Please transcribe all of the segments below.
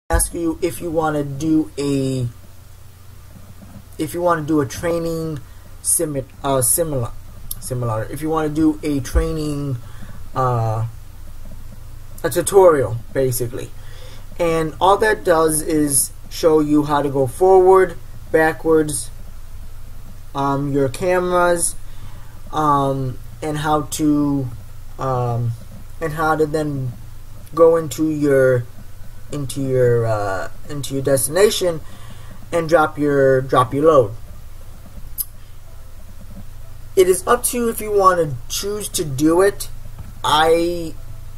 ask you if you want to do a training similar. If you want to do a training a tutorial basically, and all that does is show you how to go forward, backwards, your cameras, and how to then go into your destination and drop your load. It is up to you if you want to choose to do it. I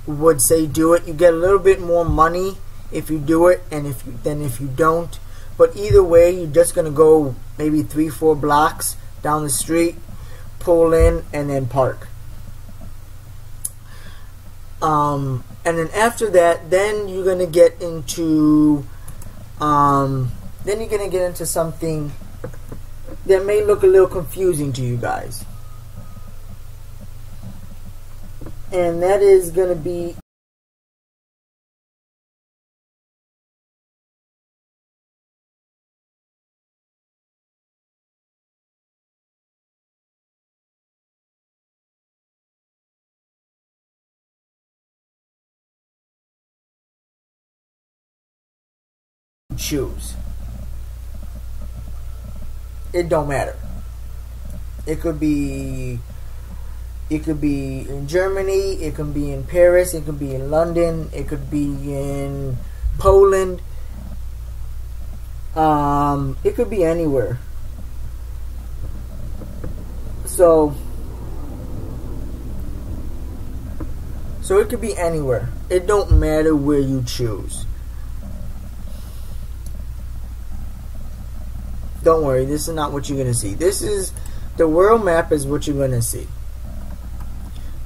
would say do it. You get a little bit more money if you do it, and if you don't. But either way, you're just gonna go maybe 3-4 blocks down the street, pull in, and then park. And then after that, then you're gonna get into something that may look a little confusing to you guys, and that is gonna be choose. It don't matter. It could be in Germany, it could be in Paris, it could be in London, it could be in Poland. It could be anywhere. So it could be anywhere. It don't matter where you choose. Don't worry, this is not what you're going to see. This is the world map is what you're going to see.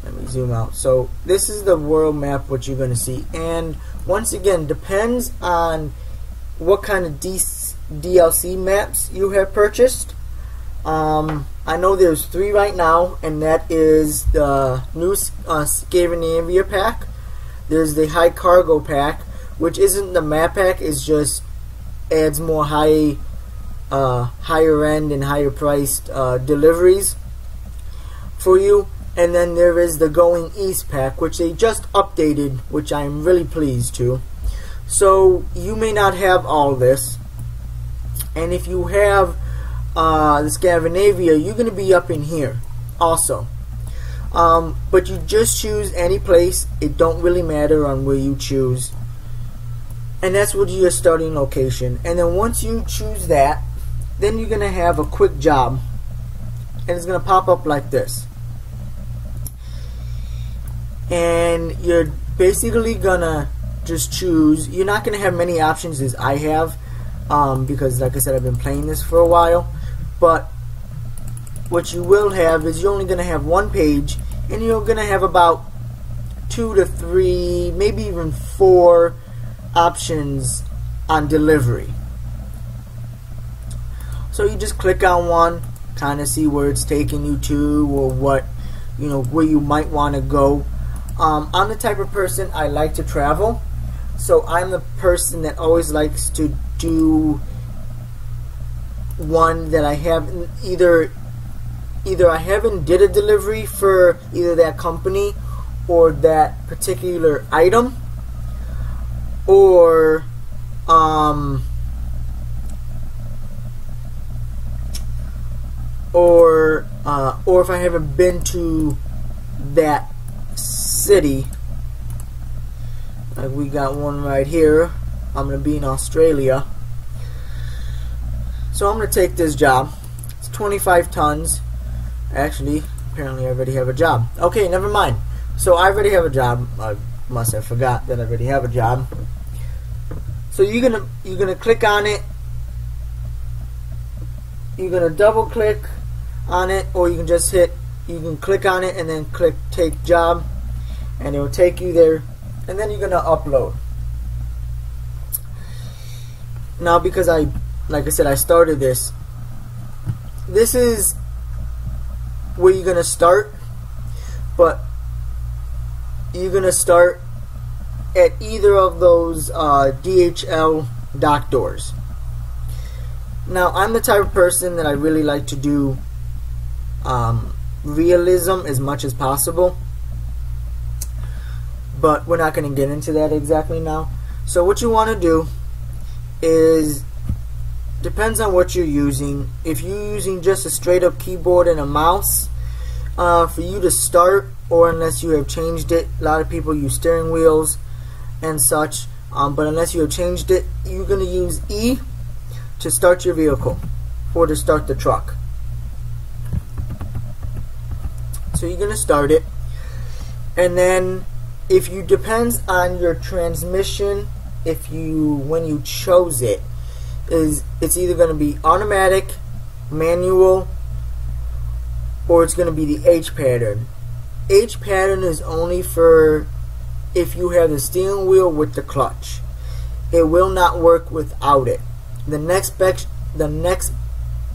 Let me zoom out. So this is the world map, what you're going to see. And once again, depends on what kind of DLC maps you have purchased. I know there's 3 right now, and that is the new Scandinavia pack. There's the high cargo pack, which isn't the map pack, it's just adds more higher end and higher priced deliveries for you. And then there is the Going East pack, which they just updated, which I'm really pleased to. So you may not have all this, and if you have the Scandinavia, you're going to be up in here also. But you just choose any place. It don't really matter on where you choose, and that's what your starting location. And then once you choose that, then you're going to have a quick job, and it's going to pop up like this. And you're basically going to just choose. You're not going to have many options as I have, because like I said, I've been playing this for a while. But what you will have is you're only going to have one page, and you're going to have about 2 to 3, maybe even 4 options on delivery. So you just click on one, kind of see where it's taking you to, or what, where you might want to go. I'm the type of person, I like to travel, so I'm the person that always likes to do one that I haven't either I haven't did a delivery for either that company or that particular item, or if I haven't been to that city. Like we got one right here. I'm going to be in Australia. So I'm going to take this job. It's 25 tons. Actually, apparently I already have a job. Okay, never mind. So I already have a job. I must have forgot that I already have a job. So you're gonna click on it. You're gonna double click on it, or you can just click on it and then click take job, and it will take you there, and then you're gonna upload. Now, because like I said, I started this. This is where you're gonna start, but you're gonna start at either of those DHL dock doors. Now, I'm the type of person that I really like to do realism as much as possible, but we're not going to get into that exactly now. So what you want to do is, depends on what you're using. If you're using just a straight up keyboard and a mouse, for you to start, or unless you have changed it, a lot of people use steering wheels and such, but unless you have changed it, you're going to use E to start your vehicle or to start the truck. So you're going to start it, and then if you depends on your transmission, when you chose it, it's either going to be automatic, manual, or it's going to be the H pattern. H pattern is only for if you have the steering wheel with the clutch. It will not work without it. The next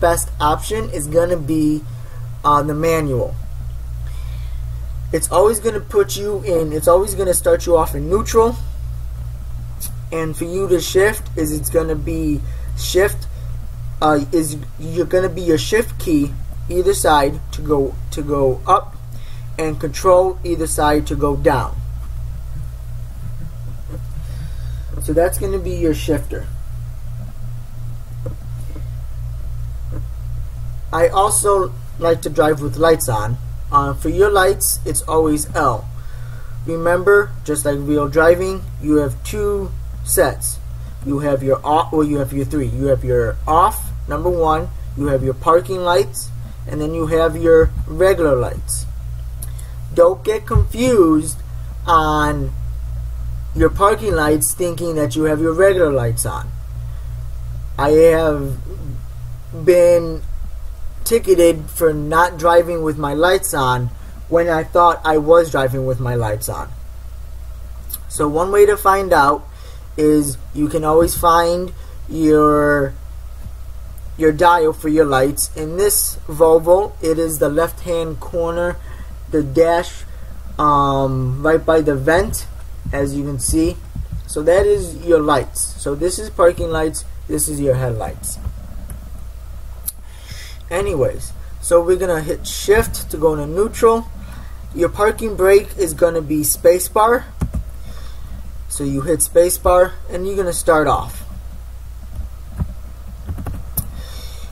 best option is going to be the manual. It's always going to put you in, it's always going to start you off in neutral, and for you to shift it's going to be shift you're going to be your shift key either side to go up, and control either side to go down. So that's going to be your shifter. I also like to drive with lights on. For your lights, it's always L. Remember, just like real driving, you have two sets. You have your off, or you have your three. You have your off, number one. You have your parking lights, and then you have your regular lights. Don't get confused on your parking lights thinking that you have your regular lights on. I have been ticketed for not driving with my lights on when I thought I was driving with my lights on. So one way to find out is you can always find your dial for your lights. In this Volvo, it is the left hand corner, the dash right by the vent, as you can see. So that is your lights. So this is parking lights, this is your headlights. Anyways, so we're gonna hit shift to go into neutral. Your parking brake is gonna be spacebar. So you hit spacebar and you're gonna start off.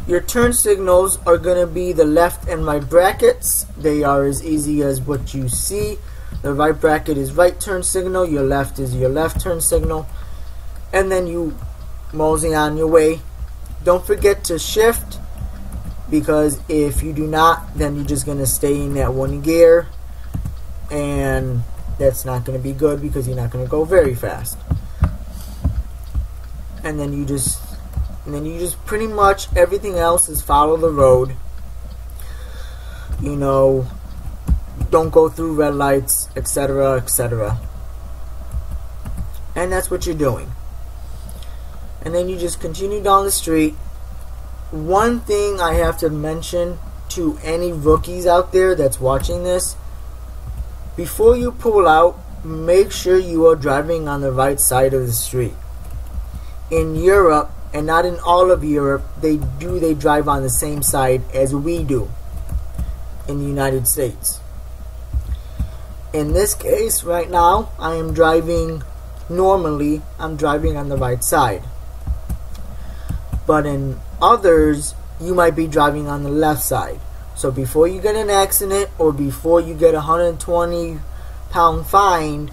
Your turn signals are gonna be the left and right brackets. They are as easy as what you see. The right bracket is right turn signal, your left is your left turn signal, and then you mosey on your way. Don't forget to shift, because if you do not, then you're just going to stay in that one gear, and that's not going to be good because you're not going to go very fast. And then you just pretty much everything else is follow the road. You know, don't go through red lights, etc., etc. And that's what you're doing. And then you just continue down the street. One thing I have to mention to any rookies out there that's watching this, before you pull out, make sure you are driving on the right side of the street. In Europe, and not in all of Europe, they drive on the same side as we do in the United States. In this case, right now, I am driving normally, I'm driving on the right side. But in others, you might be driving on the left side. So before you get an accident, or before you get a £120 fine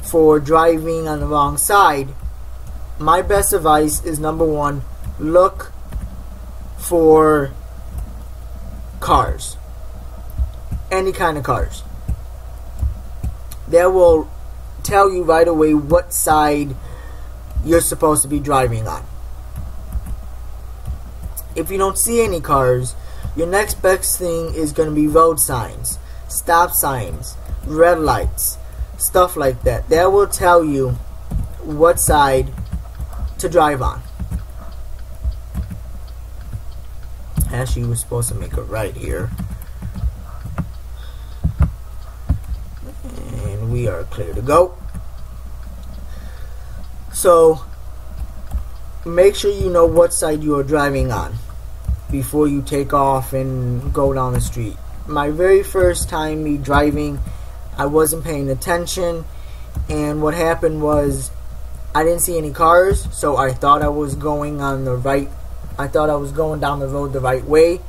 for driving on the wrong side, my best advice is, number one, look for cars. Any kind of cars. That will tell you right away what side you're supposed to be driving on. If you don't see any cars, your next best thing is going to be road signs, stop signs, red lights, stuff like that. That will tell you what side to drive on. Actually, we're supposed to make a right here. And we are clear to go. So make sure you know what side you are driving on before you take off and go down the street. My very first time me driving, I wasn't paying attention, and what happened was I didn't see any cars, so I thought I was going on the right, I thought I was going down the road the right way,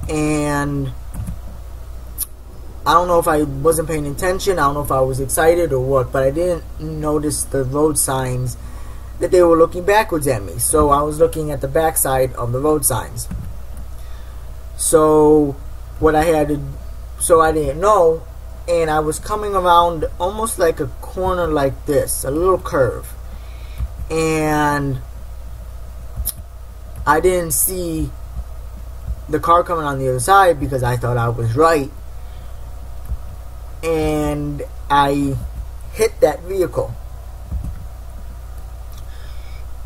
and I don't know if I wasn't paying attention, I don't know if I was excited or what, but I didn't notice the road signs that they were looking backwards at me. So I was looking at the back side of the road signs. So what I had to, so I didn't know, and I was coming around almost like a corner like this, a little curve, and I didn't see the car coming on the other side because I thought I was right, and I hit that vehicle.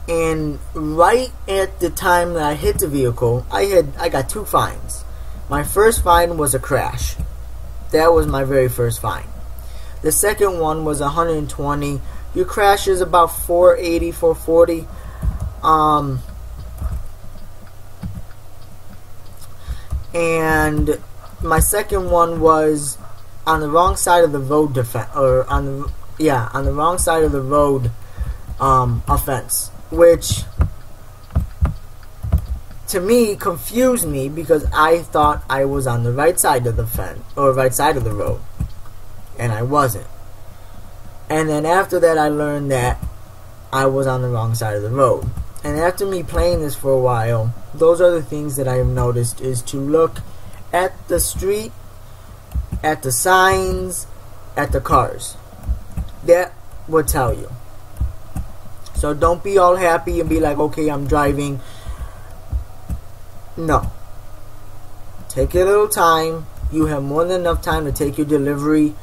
And right at the time that I hit the vehicle, I got 2 fines. My first fine was a crash. That was my very first fine. The second one was 120. Your crash is about 480, 440. And my second one was on the wrong side of the road on the wrong side of the road offense, which to me confused me because I thought I was on the right side of the fence or right side of the road, and I wasn't. And then after that, I learned that I was on the wrong side of the road. And after me playing this for a while, those are the things that I have noticed, is to look at the street, at the signs, at the cars. That will tell you. So don't be all happy and be like, okay, I'm driving. No. Take a little time. You have more than enough time to take your delivery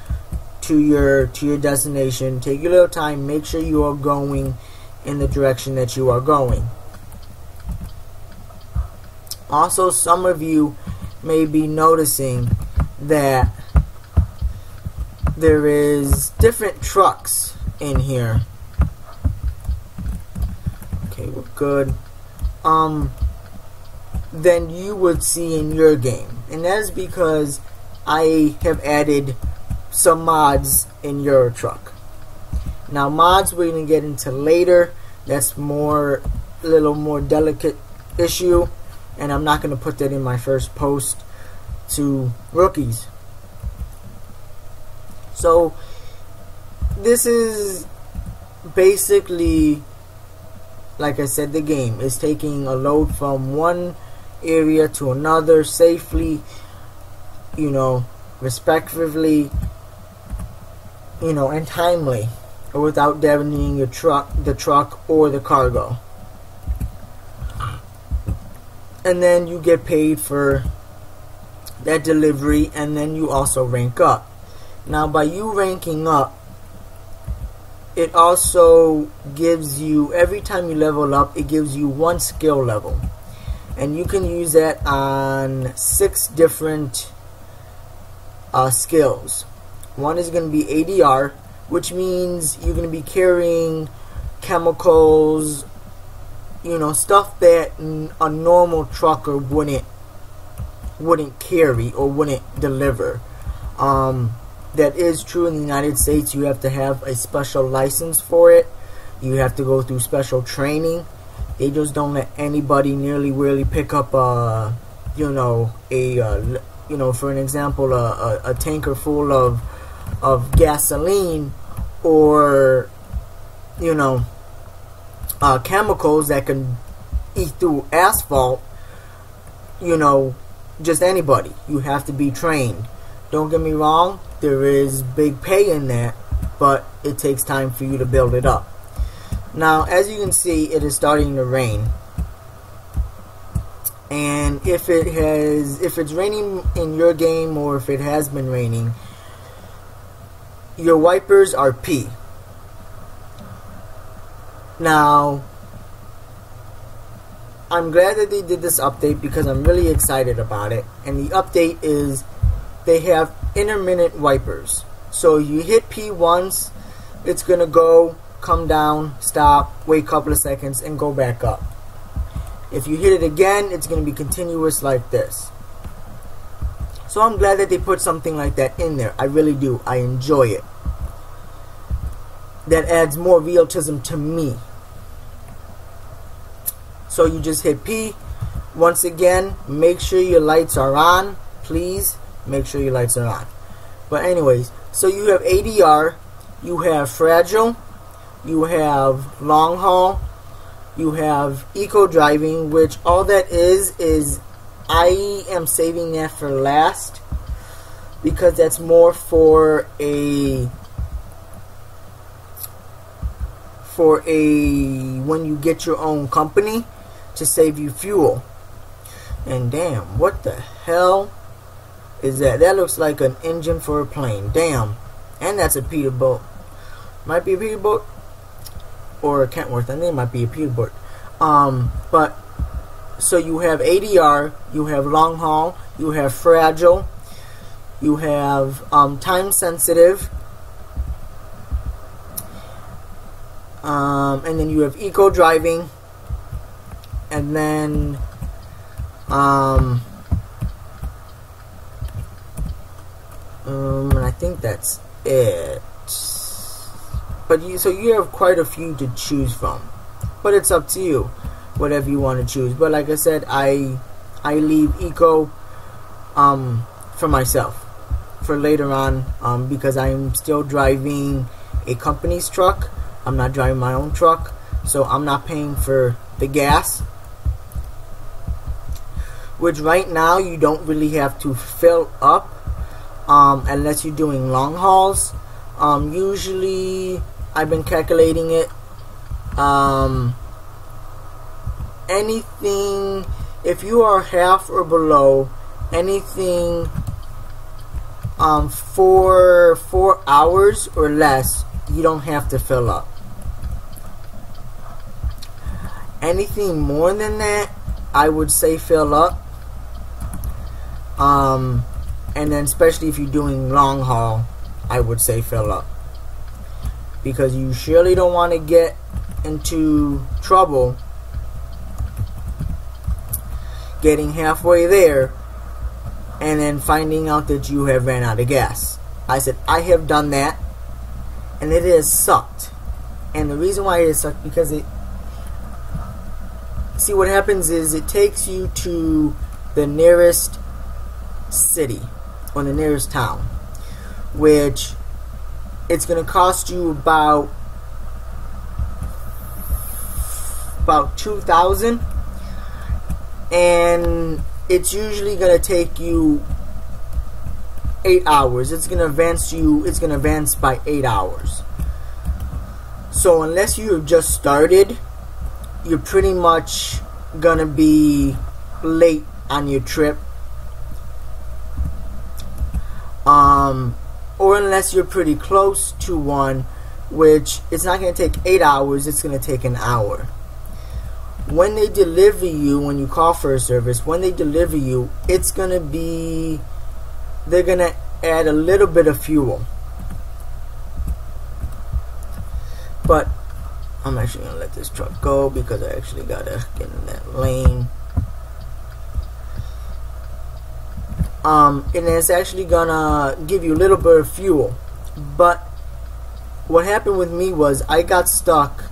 to your destination. Take your little time. Make sure you are going in the direction that you are going. Also, some of you may be noticing that there is different trucks in here. Okay, we're good. Than you would see in your game, and that is because I have added some mods in your truck. Now, mods we're going to get into later. That's a little more delicate issue, and I'm not going to put that in my first post to rookies. So this is basically, like I said, the game is taking a load from one area to another safely, respectively, and timely, without damaging the truck or the cargo. And then you get paid for that delivery, and then you also rank up. Now, by you ranking up, it also gives you, every time you level up, it gives you 1 skill level. And you can use that on 6 different skills. One is going to be ADR, which means you're going to be carrying chemicals, stuff that a normal trucker wouldn't carry or wouldn't deliver. That is true in the United States. You have to have a special license for it. You have to go through special training. They just don't let anybody really pick up for an example, a tanker full of gasoline or chemicals that can eat through asphalt. Just anybody. You have to be trained. Don't get me wrong, there is big pay in that, but it takes time for you to build it up. Now, as you can see, it is starting to rain. And if it's raining in your game, or if it has been raining, your wipers are P. Now, I'm glad that they did this update because I'm really excited about it. And the update is they have intermittent wipers. So you hit P once, it's going to go come down, stop, wait a couple of seconds, and go back up. If you hit it again, it's going to be continuous like this. So I'm glad that they put something like that in there. I really do. I enjoy it. That adds more realism to me. So you just hit P. Once again, make sure your lights are on. Please make sure your lights are on. But anyways, so you have ADR, you have fragile, you have long haul, you have eco driving, which all that is I am saving that for last, because that's more for a when you get your own company to save you fuel. And damn, what the hell is that? That looks like an engine for a plane. Damn. And that's a Peterbilt. Might be a Peterbilt or a Kentworth. I think it might be a Peterbilt. But so you have ADR, you have long haul, you have fragile, you have time sensitive, and then you have eco driving, and then and I think that's it. But so you have quite a few to choose from, but it's up to you, whatever you want to choose. But like I said, I leave eco for myself for later on, because I'm still driving a company's truck. I'm not driving my own truck, so I'm not paying for the gas, which right now you don't really have to fill up unless you're doing long hauls. Usually I've been calculating it, anything, if you are half or below, anything for 4 hours or less, you don't have to fill up. Anything more than that, I would say fill up. And then especially if you're doing long haul, I would say fill up, because you surely don't want to get into trouble getting halfway there and then finding out that you have ran out of gas. I said I have done that, and it has sucked. And the reason why it has sucked, because see, what happens is it takes you to the nearest city or the nearest town, which it's going to cost you about $2,000, and it's usually going to take you 8 hours. It's going to advance by 8 hours. So unless you have just started, you're pretty much going to be late on your trip. Or unless you're pretty close to one, which it's not going to take 8 hours, it's going to take an hour. When they deliver you, when you call for a service, when they deliver you, it's going to be, they're going to add a little bit of fuel. But I'm actually going to let this truck go, because I actually got to get in that lane. And it's actually gonna give you a little bit of fuel. But what happened with me was I got stuck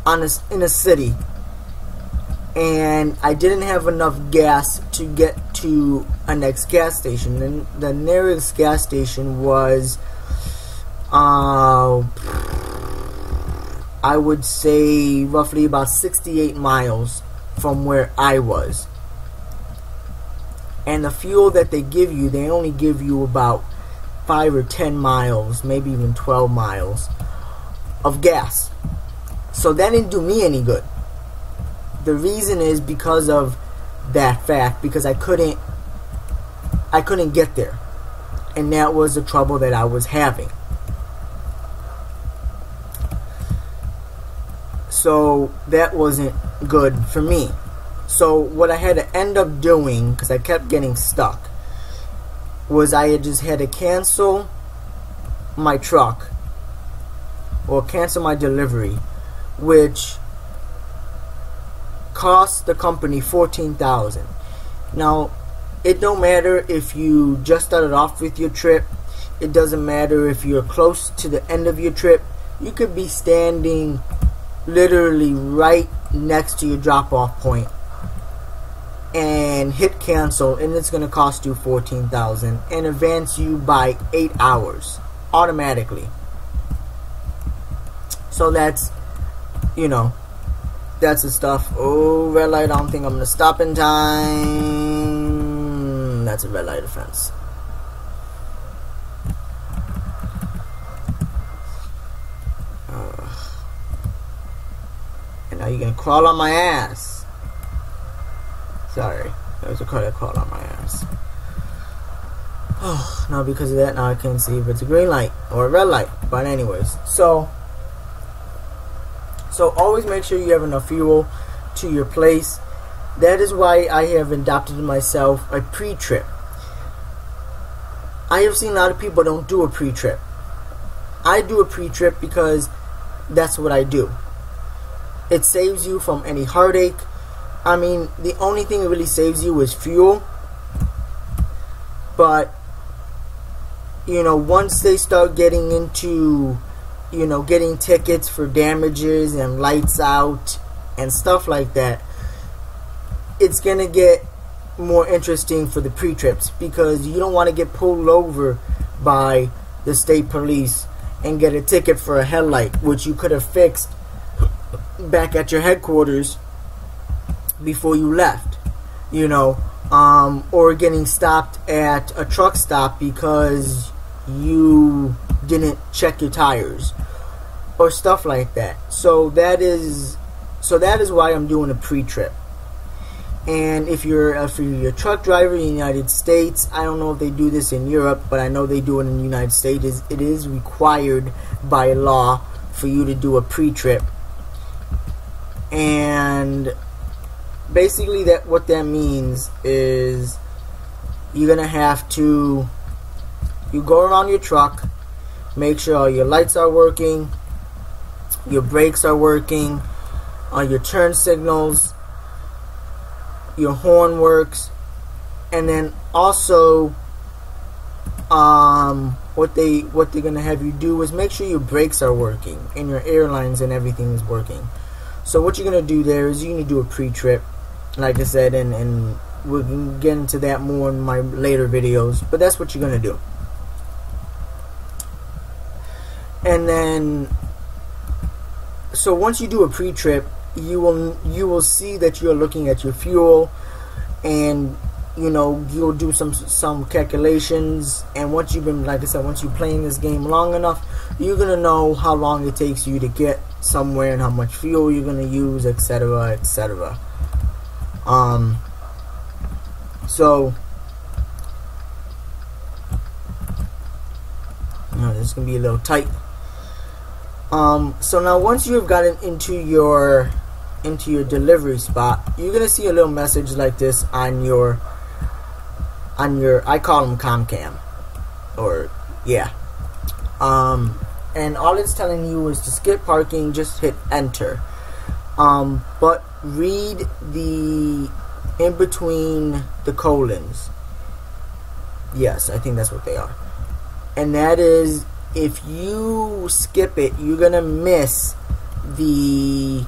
in a city, and I didn't have enough gas to get to a next gas station. And the nearest gas station was I would say roughly about 68 miles from where I was. And the fuel that they give you, they only give you about 5 or 10 miles, maybe even 12 miles of gas. So that didn't do me any good. The reason is because of that fact, because I couldn't get there. And that was the trouble that I was having. So that wasn't good for me. So what I had to end up doing, because I kept getting stuck, was I just had to cancel my truck or cancel my delivery, which cost the company $14,000. Now, it don't matter if you just started off with your trip. It doesn't matter if you're close to the end of your trip. You could be standing literally right next to your drop-off point and hit cancel, and it's going to cost you $14,000 and advance you by 8 hours automatically. So that's, that's the stuff. Oh, red light, I don't think I'm going to stop in time. That's a red light offense. And now you're going to crawl on my ass. Sorry, that was a car that crawled on my ass. Oh, now because of that, now I can't see if it's a green light or a red light. But anyways, so always make sure you have enough fuel to your place. That is why I have adopted myself a pre-trip. I have seen a lot of people don't do a pre-trip. I do a pre-trip because that's what I do. It saves you from any heartache. I mean, the only thing that really saves you is fuel. But, once they start getting into, getting tickets for damages and lights out and stuff like that, it's going to get more interesting for the pre-trips, because you don't want to get pulled over by the state police and get a ticket for a headlight, which you could have fixed back at your headquarters before you left, or getting stopped at a truck stop because you didn't check your tires or stuff like that. So that is why I'm doing a pre-trip. And if you're a truck driver in the United States, I don't know if they do this in Europe, but I know they do it in the United States. It is required by law for you to do a pre-trip. And basically what that means is you're gonna have to go around your truck, make sure all your lights are working, your brakes are working, your turn signals, your horn works, and then also what they're gonna have you do is make sure your brakes are working and your airlines and everything is working. So what you're gonna do there is you're gonna do a pre-trip, like I said, and we'll get into that more in my later videos, but that's what you're gonna do. And then, so once you do a pre-trip, you will see that you're looking at your fuel, and you'll do some calculations. And once you've been, like I said, once you're playing this game long enough, you're gonna know how long it takes you to get somewhere and how much fuel you're gonna use, etc., etc. So this is gonna be a little tight. So now once you've gotten into your delivery spot, you're gonna see a little message like this on your I call them ComCam, or yeah. And all it's telling you is to skip parking, just hit enter. But read the in between the colons. Yes, I think that's what they are. And that is, if you skip it, you're gonna miss the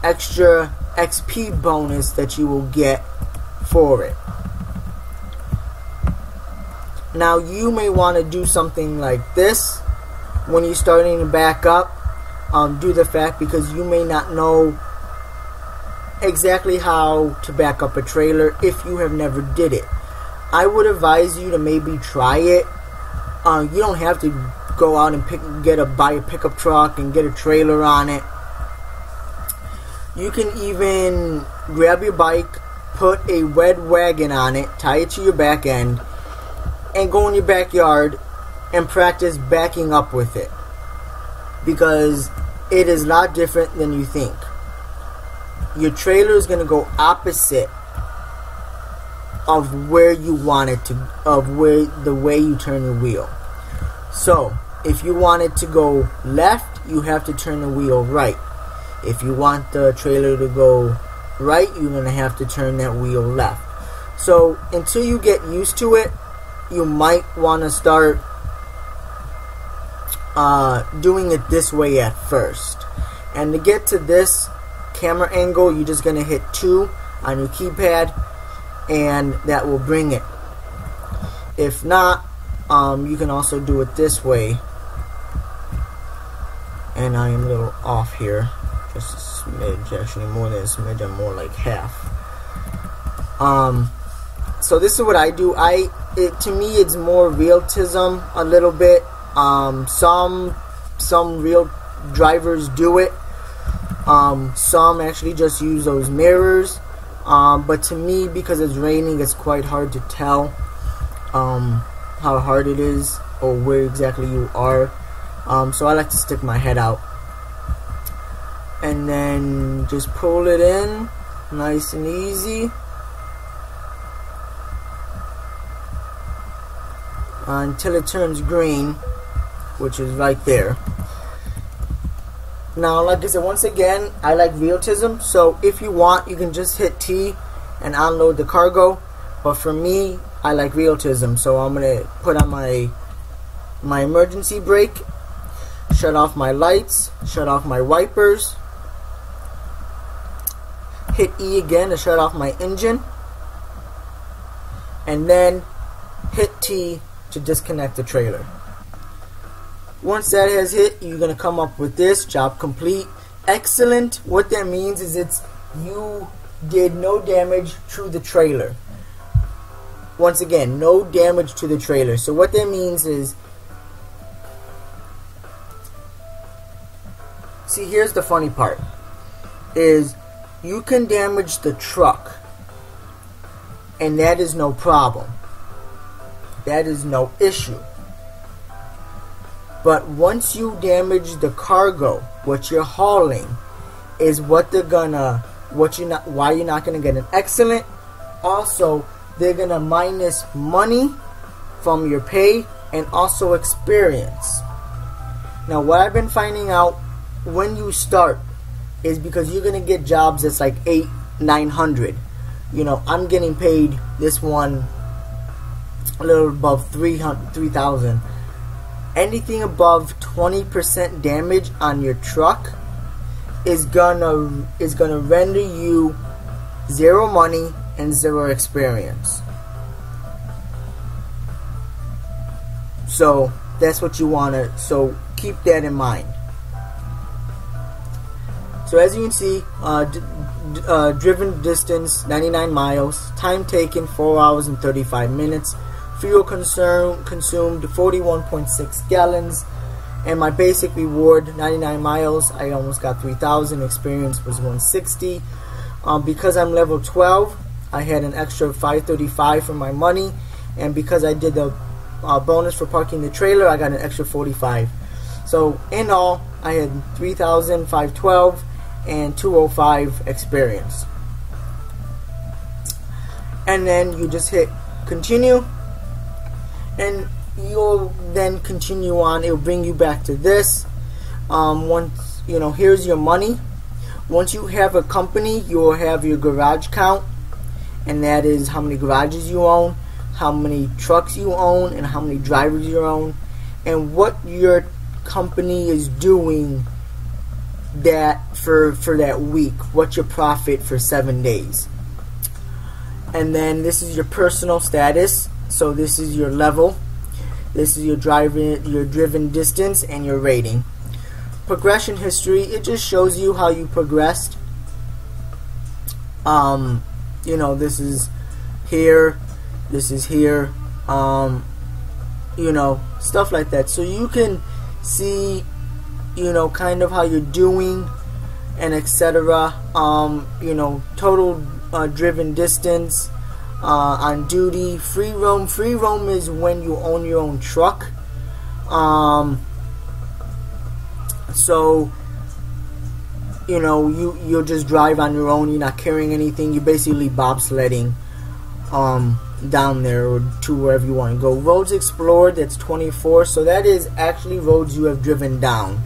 extra XP bonus that you will get for it. Now you may want to do something like this when you're starting to back up, due to the fact because you may not know exactly how to back up a trailer if you have never did it. I would advise you to maybe try it. You don't have to go out and buy a pickup truck and get a trailer on it. You can even grab your bike, put a red wagon on it, tie it to your back end, and go in your backyard and practice backing up with it, because it is a lot different than you think. Your trailer is going to go opposite of where you want it to, the way you turn your wheel. So if you want it to go left, you have to turn the wheel right. If you want the trailer to go right, you're going to have to turn that wheel left. So until you get used to it, you might want to start doing it this way at first. And to get to this camera angle, you're just going to hit 2 on your keypad, and that will bring it. If not, you can also do it this way. And I am a little off here, just a smidge, actually more than a smidge. I'm more like half. So this is what I do. To me, it's more realism a little bit. Some real drivers do it. Some actually just use those mirrors. But to me, because it's raining, it's quite hard to tell how hard it is or where exactly you are. So I like to stick my head out and then just pull it in nice and easy until it turns green, which is right there. Now, like I said, once again, I like realism, so if you want, you can just hit T and unload the cargo. But for me, I like realism, so I'm gonna put on my emergency brake, shut off my lights, shut off my wipers, hit E again to shut off my engine, and then hit T to disconnect the trailer. Once that has hit, you're going to come up with this, job complete. Excellent. What that means is you did no damage to the trailer. Once again, no damage to the trailer. So what that means is, see, here's the funny part, is you can damage the truck, and that is no problem. That is no issue. But once you damage the cargo, what you're hauling, is what they're gonna, why you're not gonna get an excellent. Also, they're gonna minus money from your pay and also experience. Now, what I've been finding out when you start is because you're gonna get jobs that's like $800-900. You know, I'm getting paid this one a little above $3,000. Anything above 20% damage on your truck is gonna render you 0 money and 0 experience. So that's what you wanna. So keep that in mind. So as you can see, driven distance 99 miles, time taken 4 hours and 35 minutes. Fuel consumed 41.6 gallons, and my basic reward 99 miles. I almost got 3,000. Experience was 160. Because I'm level 12, I had an extra 535 for my money, and because I did the bonus for parking the trailer, I got an extra 45. So in all, I had 3,512 and 205 experience. And then you just hit continue, and you'll then continue on. It'll bring you back to this. Once you know, here's your money. Once you have a company, you'll have your garage count, and that is how many garages you own, how many trucks you own, and how many drivers you own, and what your company is doing that for that week. What's your profit for 7 days? And then this is your personal status. So this is your level, this is your driven distance, and your rating. Progression history, it just shows you how you progressed. You know, this is here, this is here, you know, stuff like that. So you can see, you know, kind of how you're doing, and etc. You know, total driven distance. On duty, free roam. Free roam is when you own your own truck. So you know, you'll just drive on your own. You're not carrying anything. You're basically bobsledding down there or to wherever you want to go. Roads explored, that's 24. So that is actually roads you have driven down.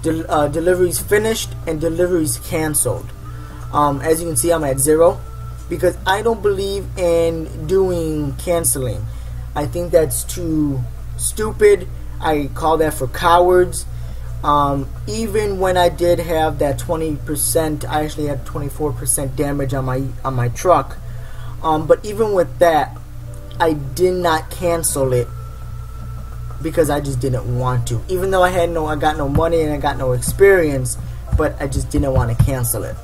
deliveries finished and deliveries canceled. As you can see, I'm at 0 because I don't believe in doing canceling. I think that's too stupid. I call that for cowards. Even when I did have that 20%, I actually had 24% damage on my truck. But even with that, I did not cancel it because I just didn't want to. Even though I got no money and I got no experience, but I just didn't want to cancel it.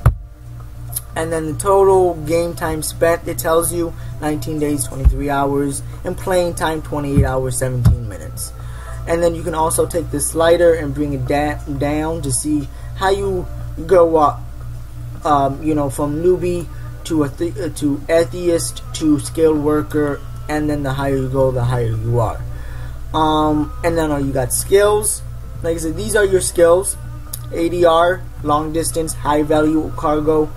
And then the total game time spent, it tells you 19 days, 23 hours, and playing time 28 hours, 17 minutes. And then you can also take the slider and bring it down to see how you go up, from newbie to atheist to skilled worker, and then the higher you go, the higher you are. And then you got skills. Like I said, these are your skills: ADR, long distance, high value cargo,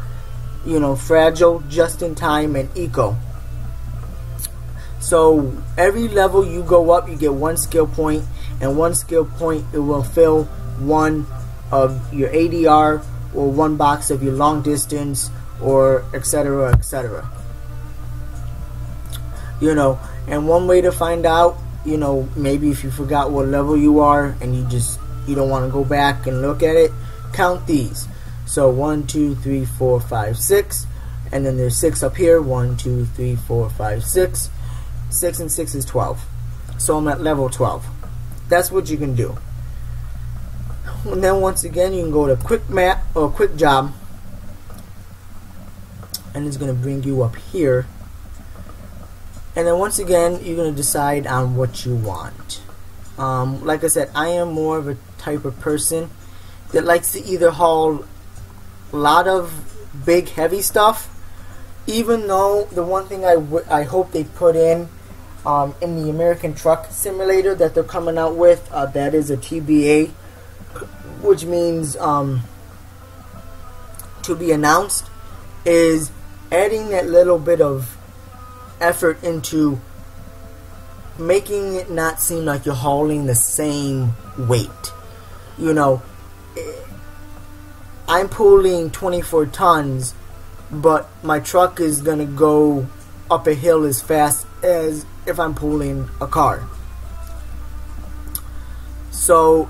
fragile, just in time, and eco. So every level you go up, you get 1 skill point, and 1 skill point, it will fill 1 of your ADR or 1 box of your long distance, or etc, etc. And one way to find out, maybe if you forgot what level you are and you don't want to go back and look at it, count these. So 1, 2, 3, 4, 5, 6, and then there's 6 up here. 1, 2, 3, 4, 5, 6. 6 and 6 is 12. So I'm at level 12. That's what you can do. And then once again, you can go to quick map or quick job, and it's going to bring you up here. And then once again, you're going to decide on what you want. Like I said, I am more of a type of person that likes to either haul a lot of big heavy stuff, even though the one thing I hope they put in the American Truck Simulator that they're coming out with, that is a TBA, which means to be announced, is adding that little bit of effort into making it not seem like you're hauling the same weight. I'm pulling 24 tons, but my truck is gonna go up a hill as fast as if I'm pulling a car. So,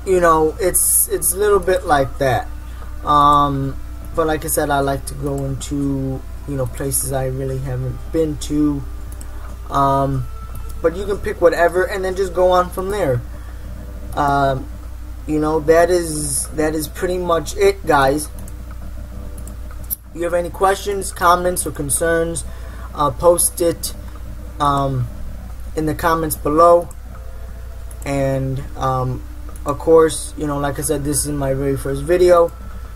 it's a little bit like that. But like I said, I like to go into places I really haven't been to. But you can pick whatever and then just go on from there. That is pretty much it, guys. If you have any questions, comments, or concerns, post it in the comments below. And of course, like I said, this is my very first video.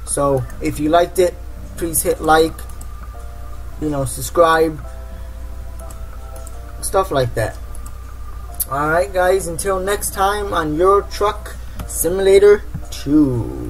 So if you liked it, please hit like, subscribe, stuff like that. Alright guys, until next time on Euro Truck Simulator 2.